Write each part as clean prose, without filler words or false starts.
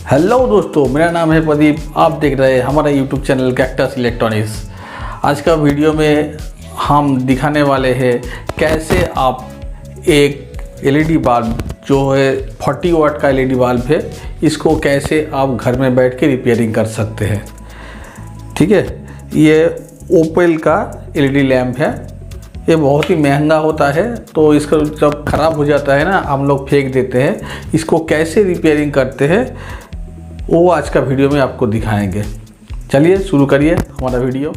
Hello दोस्तों, मेरा नाम है प्रदीप। आप देख रहे हैं हमारा यूट्यूब चैनल कैक्टस इलेक्ट्रॉनिक्स। आज का वीडियो में हम दिखाने वाले हैं कैसे आप एक एलईडी बल्ब जो है 40 वाट का एलईडी बल्ब है, इसको कैसे आप घर में बैठ के रिपेयरिंग कर सकते हैं। ठीक है, ये ओपेल का एलईडी लैम्प है। ये बहुत ही महंगा होता है, तो इसको जब ख़राब हो जाता है ना, हम लोग फेंक देते हैं। इसको कैसे रिपेयरिंग करते हैं वो आज का वीडियो में आपको दिखाएंगे। चलिए शुरू करिए हमारा वीडियो।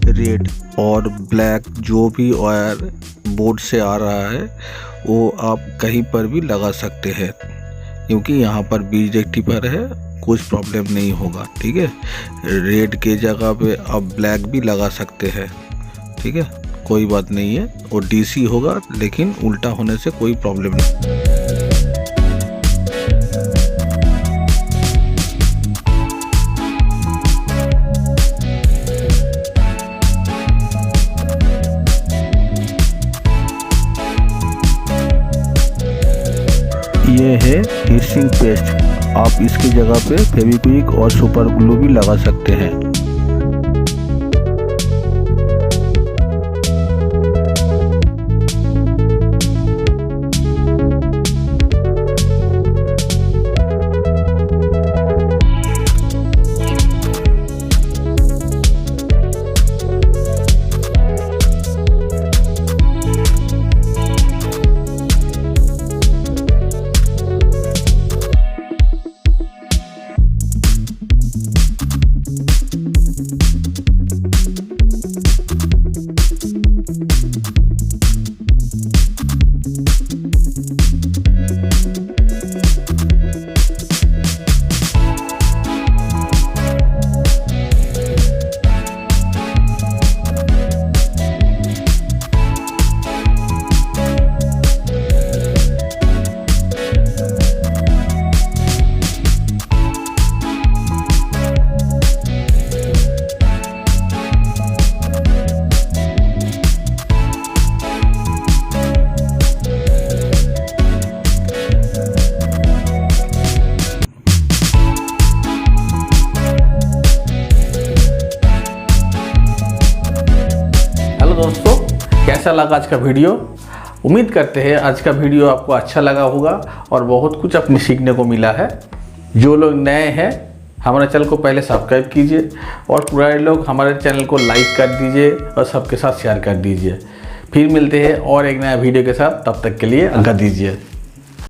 रेड और ब्लैक जो भी वायर बोर्ड से आ रहा है वो आप कहीं पर भी लगा सकते हैं, क्योंकि यहाँ पर बीज रेक्टिफायर है, कुछ प्रॉब्लम नहीं होगा। ठीक है, रेड के जगह पे आप ब्लैक भी लगा सकते हैं। ठीक है, कोई बात नहीं है, वो डीसी होगा लेकिन उल्टा होने से कोई प्रॉब्लम नहीं। ये है हीट पेस्ट। आप इसकी जगह पे फेविक्विक और सुपर ग्लू भी लगा सकते हैं। दोस्तों, कैसा लगा आज का वीडियो? उम्मीद करते हैं आज का वीडियो आपको अच्छा लगा होगा और बहुत कुछ अपने सीखने को मिला है। जो लोग नए हैं हमारे चैनल को पहले सब्सक्राइब कीजिए और पुराने लोग हमारे चैनल को लाइक कर दीजिए और सबके साथ शेयर कर दीजिए। फिर मिलते हैं और एक नया वीडियो के साथ, तब तक के लिए आज्ञा दीजिए।